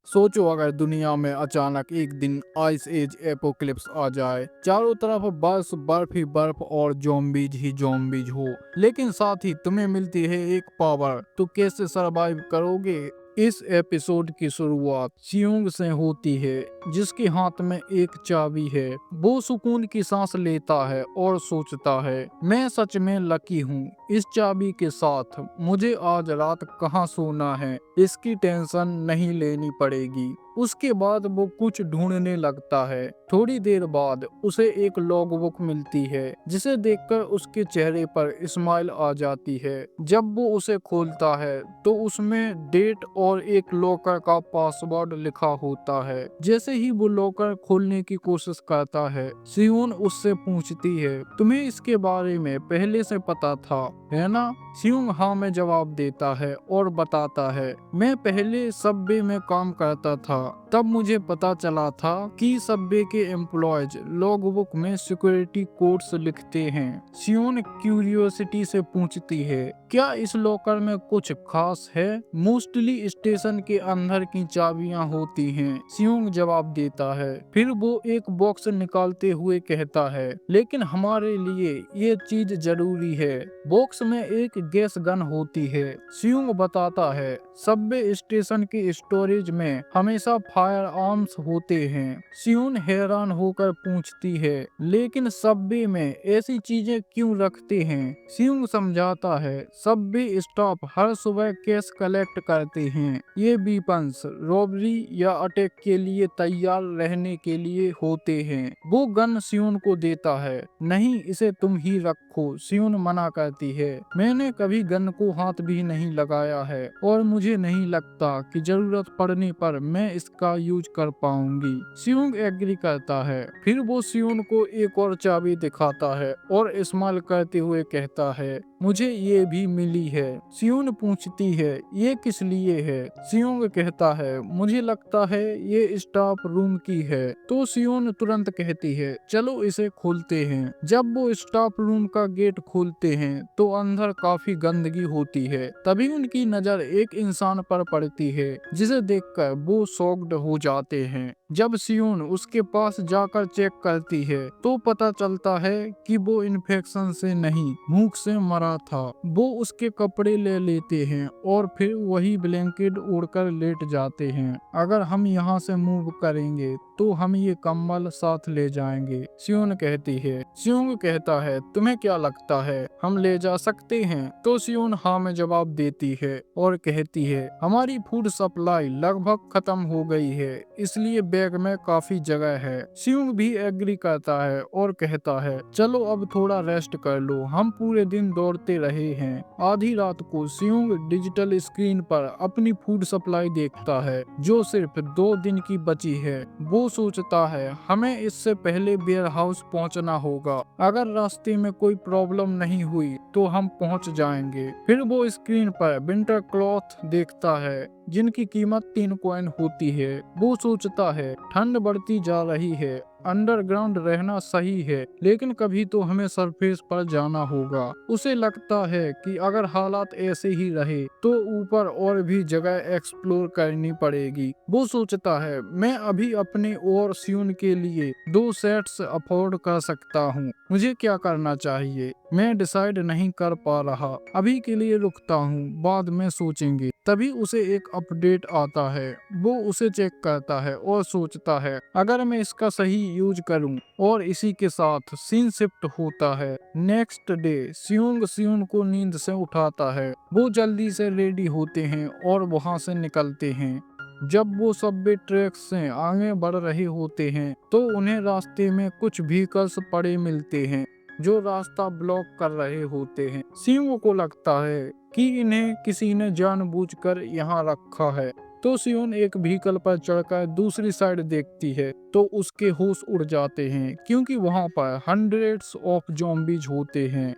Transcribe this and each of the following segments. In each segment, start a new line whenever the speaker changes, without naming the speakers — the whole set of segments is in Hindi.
सोचो अगर दुनिया में अचानक एक दिन आइस एज एपोक्लिप्स आ जाए, चारों तरफ बस बर्फ ही बर्फ और ज़ॉम्बीज ही ज़ॉम्बीज हो, लेकिन साथ ही तुम्हें मिलती है एक पावर, तो कैसे सरवाइव करोगे? इस एपिसोड की शुरुआत सियोंग से होती है, जिसके हाथ में एक चाबी है। वो सुकून की सांस लेता है और सोचता है, मैं सच में लकी हूँ। इस चाबी के साथ मुझे आज रात कहाँ सोना है, इसकी टेंशन नहीं लेनी पड़ेगी। उसके बाद वो कुछ ढूंढने लगता है। थोड़ी देर बाद उसे एक लॉगबुक मिलती है, जिसे देखकर उसके चेहरे पर स्माइल आ जाती है। जब वो उसे खोलता है तो उसमें डेट और एक लॉकर का पासवर्ड लिखा होता है। जैसे ही वो लॉकर खोलने की कोशिश करता है, सियोन उससे पूछती है, तुम्हें इसके बारे में पहले से पता था, है ना? सियोंग हाँ में जवाब देता है और बताता है, मैं पहले सबवे में काम करता था, तब मुझे पता चला था कि सबवे के एम्प्लॉयज लॉगबुक में सिक्योरिटी कोड्स लिखते हैं। सियोन क्यूरियोसिटी से पूछती है, क्या इस लॉकर में कुछ खास है? मोस्टली स्टेशन के अंदर की चाबियां होती हैं, सियोंग जवाब देता है। फिर वो एक बॉक्स निकालते हुए कहता है, लेकिन हमारे लिए ये चीज जरूरी है। बॉक्स में एक गैस गन होती है, सियोंग बताता है। सबवे स्टेशन के स्टोरेज में हमेशा फायर आर्म्स होते हैं। सियोन हैरान होकर पूछती है, लेकिन सबवे में ऐसी चीजें क्यों रखते हैं? सियोंग समझाता है, सबवे स्टाफ हर सुबह कैश कलेक्ट करते हैं। ये वीपन्स रॉबरी या अटैक के लिए तैयार रहने के लिए होते हैं। वो गन सियोन को देता है। नहीं, इसे तुम ही रखो, सियोन मना करती है। मैंने कभी गन को हाथ भी नहीं लगाया है और मुझे नहीं लगता कि जरूरत पड़ने पर मैं इसका यूज कर पाऊंगी। सियोंग एग्री करता है। फिर वो सियोन को एक और चाबी दिखाता है और इस्तेमाल करते हुए कहता है, मुझे ये भी मिली है। सियोन पूछती है, ये किस लिए है? सियोंग कहता है, मुझे लगता है ये स्टाफ रूम की है। तो सियोन तुरंत कहती है, चलो इसे खोलते हैं। जब वो स्टाफ रूम का गेट खोलते हैं तो अंदर काफी गंदगी होती है। तभी उनकी नजर एक इंसान पर पड़ती है, जिसे देखकर वो शॉक्ड हो जाते हैं। जब सियोन उसके पास जाकर चेक करती है तो पता चलता है कि वो इन्फेक्शन से नहीं, भूख से मरा था। वो उसके कपड़े ले लेते हैं और फिर वही ब्लैंकेट ओढ़कर लेट जाते हैं। अगर हम यहाँ से मूव करेंगे तो हम ये कंबल साथ ले जाएंगे, सियोन कहती है। सियोंग कहता है, तुम्हें क्या लगता है, हम ले जा सकते हैं? तो सियोन हाँ में जवाब देती है और कहती है, हमारी फूड सप्लाई लगभग खत्म हो गई है, इसलिए बैग में काफी जगह है। सियोंग भी एग्री करता है और कहता है, चलो अब थोड़ा रेस्ट कर लो, हम पूरे दिन दौड़ते रहे हैं। आधी रात को सियोंग डिजिटल स्क्रीन पर अपनी फूड सप्लाई देखता है, जो सिर्फ 2 दिन की बची है। वो सोचता है, हमें इससे पहले वेयर हाउस पहुंचना होगा। अगर रास्ते में कोई प्रॉब्लम नहीं हुई तो हम पहुंच जाएंगे। फिर वो स्क्रीन पर विंटर क्लॉथ देखता है, जिनकी कीमत 3 कॉइन होती है। वो सोचता है, ठंड बढ़ती जा रही है, अंडरग्राउंड रहना सही है, लेकिन कभी तो हमें सरफेस पर जाना होगा। उसे लगता है कि अगर हालात ऐसे ही रहे तो ऊपर और भी जगह एक्सप्लोर करनी पड़ेगी। वो सोचता है, मैं अभी अपने और सियोन के लिए 2 सेट्स अफोर्ड कर सकता हूँ। मुझे क्या करना चाहिए, मैं डिसाइड नहीं कर पा रहा। अभी के लिए रुकता हूँ, बाद में सोचेंगे। तभी उसे एक अपडेट आता है। वो उसे चेक करता है और सोचता है, अगर मैं इसका सही यूज करूं। और इसी के साथ सीन शिफ्ट होता है। नेक्स्ट डे सियोंग सियोन को नींद से उठाता है। वो जल्दी से रेडी होते हैं और वहां से निकलते हैं। जब वो सबवे ट्रैक से आगे बढ़ रहे होते हैं तो उन्हें रास्ते में कुछ व्हीकल्स पड़े मिलते हैं, जो रास्ता ब्लॉक कर रहे होते हैं। सियोंग को लगता है कि इन्हें किसी ने जानबूझकर यहाँ रखा है। तो सियोन एक व्हीकल पर चढ़कर दूसरी साइड देखती है तो उसके होश उड़ जाते हैं, क्योंकि वहां पर हंड्रेड्स ऑफ ज़ॉम्बीज होते हैं।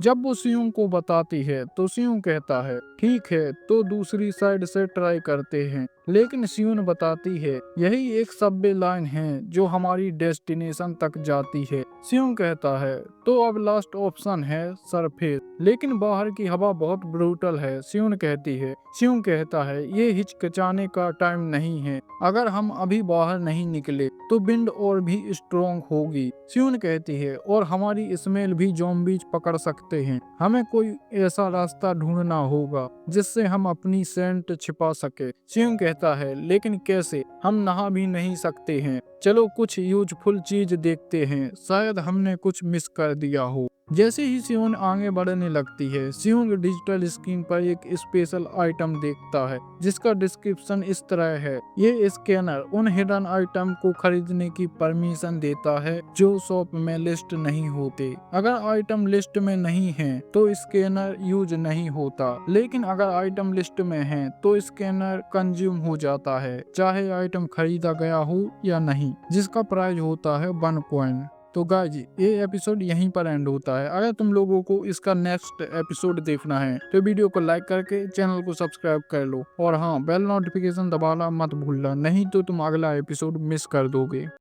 जब वो सियोंग को बताती है तो सियोंग कहता है, ठीक है, तो दूसरी साइड से ट्राई करते हैं। लेकिन सियोन बताती है यही एक सबवे लाइन है जो हमारी डेस्टिनेशन तक जाती है। सियोन कहता है तो अब लास्ट ऑप्शन है सरफेस, लेकिन बाहर की हवा बहुत ब्रूटल है। सियोन कहती है, सियोन कहता है ये हिचकिचाने का टाइम नहीं है। अगर हम अभी बाहर नहीं निकले तो विंड और भी स्ट्रॉन्ग होगी। सियोन कहती है और हमारी स्मेल भी ज़ॉम्बीज पकड़ सकते हैं। हमें कोई ऐसा रास्ता ढूंढना होगा जिससे हम अपनी सेंट छिपा सके। सियोन कहता है लेकिन कैसे, हम नहा भी नहीं सकते हैं। चलो कुछ यूजफुल चीज देखते हैं, शायद हमने कुछ मिस कर दिया हो। जैसे ही सियोन आगे बढ़ने लगती है, सियोन डिजिटल स्क्रीन पर एक स्पेशल आइटम देखता है जिसका डिस्क्रिप्शन इस तरह है। ये स्कैनर उन हिडन आइटम को खरीदने की परमिशन देता है जो शॉप में लिस्ट नहीं होते। अगर आइटम लिस्ट में नहीं है तो स्कैनर यूज नहीं होता, लेकिन अगर आइटम लिस्ट में है तो स्कैनर कंज्यूम हो जाता है, चाहे आइटम खरीदा गया हो या नहीं, जिसका प्राइस होता है 1 कॉइन। तो गाइज ये एपिसोड यहीं पर एंड होता है। अगर तुम लोगों को इसका नेक्स्ट एपिसोड देखना है तो वीडियो को लाइक करके चैनल को सब्सक्राइब कर लो, और हाँ बेल नोटिफिकेशन दबाना मत भूलना, नहीं तो तुम अगला एपिसोड मिस कर दोगे।